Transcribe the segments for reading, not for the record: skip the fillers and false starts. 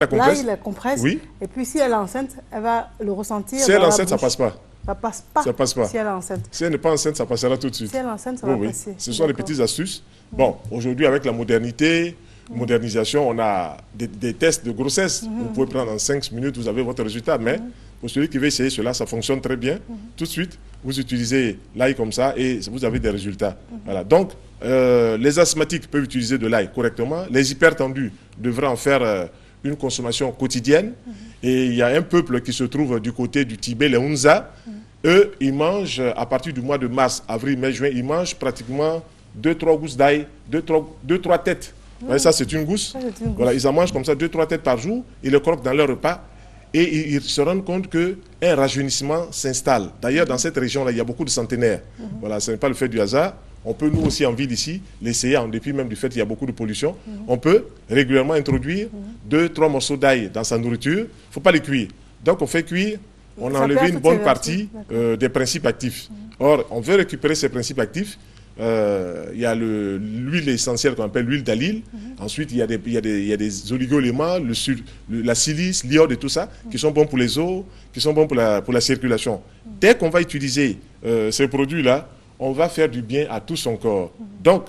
Là, il la compresse. Oui. Et puis, si elle est enceinte, elle va le ressentir. Si elle est enceinte, ça ne passe pas. Ça passe pas. Ça passe pas. Si elle est enceinte. Si elle n'est pas enceinte, ça passera tout de suite. Si elle est enceinte, ça oui, va oui. passer. Ce sont les petites astuces. Bon, aujourd'hui, avec la modernisation, on a des tests de grossesse. Vous pouvez prendre en 5 minutes, vous avez votre résultat. Mais pour celui qui veut essayer cela, ça fonctionne très bien. Tout de suite, vous utilisez l'ail comme ça et vous avez des résultats. Voilà. Donc, les asthmatiques peuvent utiliser de l'ail correctement. Les hypertendus devraient en faire une consommation quotidienne. Et il y a un peuple qui se trouve du côté du Tibet, les Hunza. Eux, ils mangent, à partir du mois de mars, avril, mai, juin, ils mangent pratiquement 2-3 gousses d'ail, 2-3 têtes. Vous voyez, ça, c'est une gousse. Voilà, ils en mangent comme ça 2-3 têtes par jour. Ils le croquent dans leur repas. Et ils se rendent compte qu'un rajeunissement s'installe. D'ailleurs, dans cette région-là, il y a beaucoup de centenaires. Voilà, ce n'est pas le fait du hasard. On peut, nous aussi, en ville ici, l'essayer, en dépit même du fait qu'il y a beaucoup de pollution. On peut régulièrement introduire 2-3 morceaux d'ail dans sa nourriture. Il ne faut pas les cuire. Donc, on fait cuire, on a enlevé une bonne partie des principes actifs. Or, on veut récupérer ces principes actifs. Il y a l'huile essentielle qu'on appelle l'huile d'alyle. Ensuite, il y a des oligo-éléments, la silice, l'iode et tout ça, qui sont bons pour les os, qui sont bons pour la circulation. Dès qu'on va utiliser ces produits-là, on va faire du bien à tout son corps. Donc,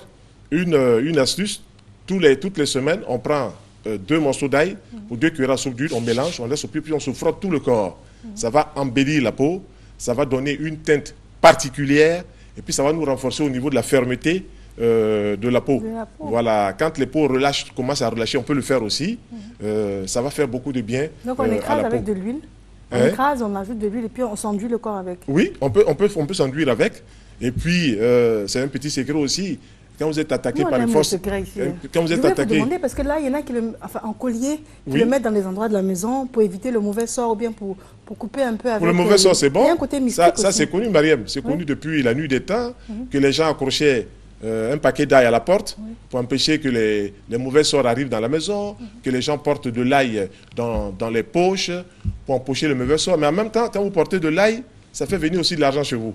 une astuce, toutes les semaines, on prend 2 morceaux d'ail ou 2 cuillères à soupe d'huile, on mélange, on laisse au pied, puis on se frotte tout le corps. Ça va embellir la peau, ça va donner une teinte particulière, et puis ça va nous renforcer au niveau de la fermeté de la peau. Voilà, quand les peaux commencent à relâcher, on peut le faire aussi. Ça va faire beaucoup de bien. Donc on écrase avec de l'huile. On écrase, on ajoute de l'huile et puis on s'enduit le corps avec. Oui, on peut s'enduire avec. Et puis, c'est un petit secret aussi. Quand vous êtes attaqué par les forces... Quand vous êtes attaqué... Je vais vous demander, parce que là, il y en a qui en collier, qui le mettent dans les endroits de la maison pour éviter le mauvais sort ou bien pour couper un peu avec... Pour le mauvais sort, c'est bon. Il y a un côté mystique ça c'est connu, Mariam. C'est connu depuis la nuit des temps que les gens accrochaient un paquet d'ail à la porte pour empêcher que les mauvais sorts arrivent dans la maison, que les gens portent de l'ail dans les poches pour empocher le mauvais sort. Mais en même temps, quand vous portez de l'ail, ça fait venir aussi de l'argent chez vous.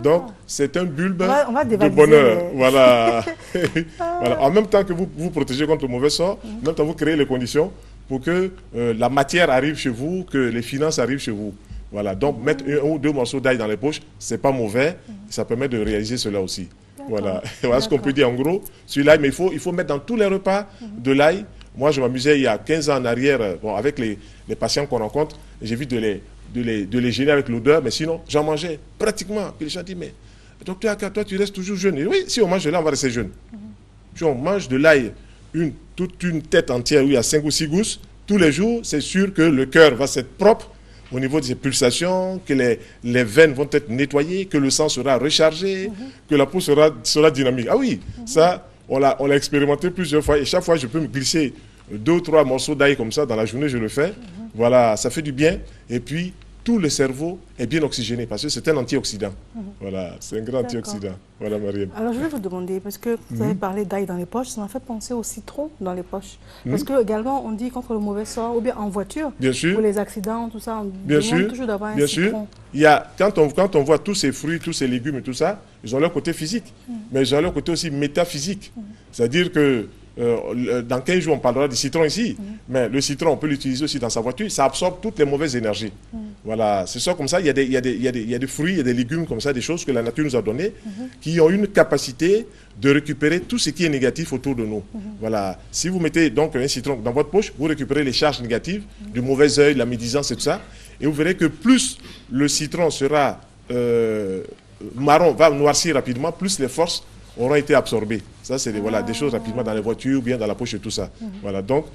Donc, c'est un bulbe de bonheur. Voilà. Voilà. En même temps que vous vous protégez contre le mauvais sort, en même temps, vous créez les conditions pour que la matière arrive chez vous, que les finances arrivent chez vous. Voilà. Donc, mettre 1 ou 2 morceaux d'ail dans les poches, ce n'est pas mauvais. Ça permet de réaliser cela aussi. Voilà. Voilà ce qu'on peut dire en gros sur l'ail. Mais il faut mettre dans tous les repas de l'ail. Moi, je m'amusais il y a 15 ans en arrière, avec les patients qu'on rencontre, j'évite de les gêner avec l'odeur, mais sinon, j'en mangeais pratiquement. Puis les gens disent, mais docteur, toi, tu restes toujours jeune. Et oui, si on mange de l'ail, on va rester jeune. Si on mange de l'ail, toute une tête entière, où il y a 5 ou 6 gousses, tous les jours, c'est sûr que le cœur va être propre au niveau de ses pulsations, que les veines vont être nettoyées, que le sang sera rechargé, que la peau sera dynamique. Ah oui, ça, on l'a expérimenté plusieurs fois. Et chaque fois, je peux me glisser 2 ou 3 morceaux d'ail comme ça dans la journée, je le fais. Voilà, ça fait du bien. Et puis, tout le cerveau est bien oxygéné parce que c'est un antioxydant. Voilà, c'est un grand antioxydant. Voilà, Mariam. Alors, je vais vous demander, parce que vous avez parlé d'ail dans les poches, ça m'a fait penser au citron dans les poches. Parce que également, on dit contre le mauvais sort, ou bien en voiture, bien sûr, pour les accidents, tout ça, on demande toujours d'avoir un bien citron. Sûr. Quand on voit tous ces fruits, tous ces légumes et tout ça, ils ont leur côté physique, mais ils ont leur côté aussi métaphysique. C'est-à-dire que dans 15 jours, on parlera du citron ici, mais le citron, on peut l'utiliser aussi dans sa voiture, ça absorbe toutes les mauvaises énergies. Voilà, c'est ça comme ça, il y a des fruits, il y a des légumes comme ça, des choses que la nature nous a données, qui ont une capacité de récupérer tout ce qui est négatif autour de nous. Voilà, si vous mettez donc un citron dans votre poche, vous récupérez les charges négatives, du mauvais œil, la médisance et tout ça, et vous verrez que plus le citron sera marron, va noircir rapidement, plus les forces auront été absorbées. Ça, c'est des choses rapidement dans les voitures, ou bien dans la poche et tout ça. Voilà, donc,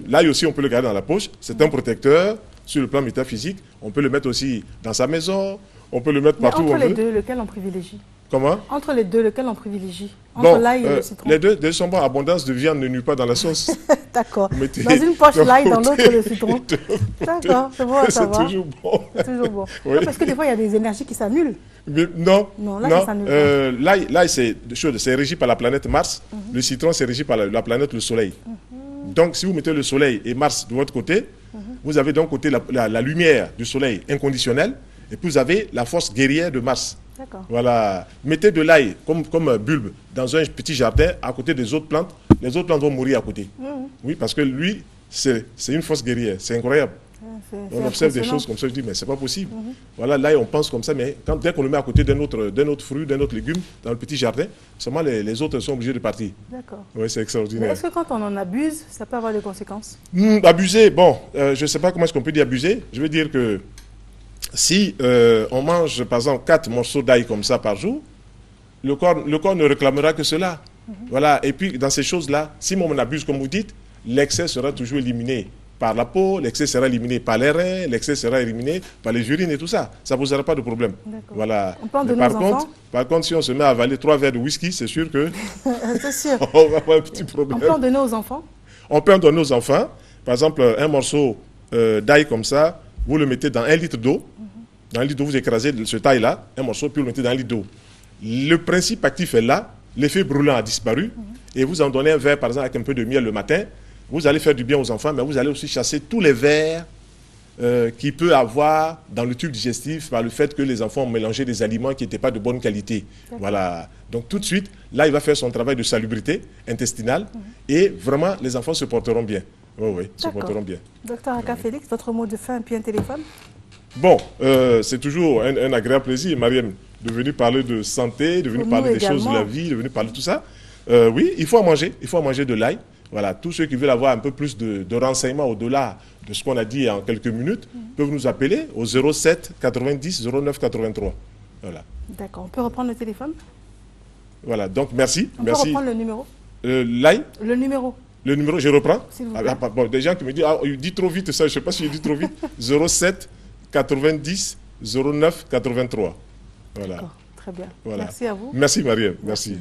là aussi, on peut le garder dans la poche. C'est un protecteur sur le plan métaphysique. On peut le mettre aussi dans sa maison. On peut le mettre partout où on veut. Entre les deux, lequel on privilégie? Comment? Entre les deux, lequel on privilégie? Entre l'ail et le citron. Les deux sont bons. Abondance de viande ne nuit pas dans la sauce. D'accord. Dans une poche l'ail, dans l'autre le citron. D'accord, c'est bon à savoir. C'est toujours bon. C'est toujours bon. Oui. Non, parce que des fois, il y a des énergies qui s'annulent. Non, l'ail, c'est régi par la planète Mars. Le citron, c'est régi par la planète le Soleil. Donc, si vous mettez le Soleil et Mars de votre côté, vous avez d'un côté la lumière du Soleil inconditionnelle, et puis vous avez la force guerrière de Mars. Voilà. Mettez de l'ail comme bulbe dans un petit jardin à côté des autres plantes. Les autres plantes vont mourir à côté. Oui, parce que lui, c'est une force guerrière, c'est incroyable. On observe des choses comme ça, je dis, mais c'est pas possible. Voilà, là, on pense comme ça, mais dès qu'on le met à côté d'un autre fruit, d'un autre légume, dans le petit jardin, seulement les autres sont obligés de partir. D'accord. Oui, c'est extraordinaire. Est-ce que quand on en abuse, ça peut avoir des conséquences? Abuser, bon, je ne sais pas comment est-ce qu'on peut dire abuser. Je veux dire que si on mange, par exemple, 4 morceaux d'ail comme ça par jour, le corps ne réclamera que cela. Voilà, et puis dans ces choses-là, si on abuse, comme vous dites, l'excès sera toujours éliminé par la peau, l'excès sera éliminé par les reins, l'excès sera éliminé par les urines et tout ça. Ça ne posera pas de problème. Voilà. On peut en donner aux enfants? Par contre, si on se met à avaler 3 verres de whisky, c'est sûr que c'est sûr. on va avoir un petit problème. On peut en donner aux enfants? On peut en donner aux enfants. Par exemple, un morceau d'ail comme ça, vous le mettez dans 1 litre d'eau. Dans 1 litre d'eau, vous écrasez ce taille-là, un morceau, puis vous le mettez dans 1 litre d'eau. Le principe actif est là, l'effet brûlant a disparu, et vous en donnez un verre, par exemple, avec un peu de miel le matin. Vous allez faire du bien aux enfants, mais vous allez aussi chasser tous les vers qu'il peut avoir dans le tube digestif par le fait que les enfants ont mélangé des aliments qui n'étaient pas de bonne qualité. Voilà. Donc tout de suite, là, il va faire son travail de salubrité intestinale et vraiment, les enfants se porteront bien. Oui, se porteront bien. Docteur Aka Félix, votre mot de fin, puis un téléphone? Bon, c'est toujours un agréable plaisir, Mariam, de venir parler de santé, de venir parler des choses de la vie, de venir parler de tout ça. Oui, il faut en manger de l'ail. Voilà, tous ceux qui veulent avoir un peu plus de renseignements au-delà de ce qu'on a dit en quelques minutes peuvent nous appeler au 07 90 09 83. Voilà. D'accord, on peut reprendre le téléphone? Voilà, donc merci. On peut reprendre le numéro? L'ail? Le numéro. Le numéro, je reprends? Bon, des gens qui me disent, il dit trop vite ça, je ne sais pas si il dit trop vite. 07 90 09 83. Voilà. D'accord, très bien. Voilà. Merci à vous. Merci Marie. Merci.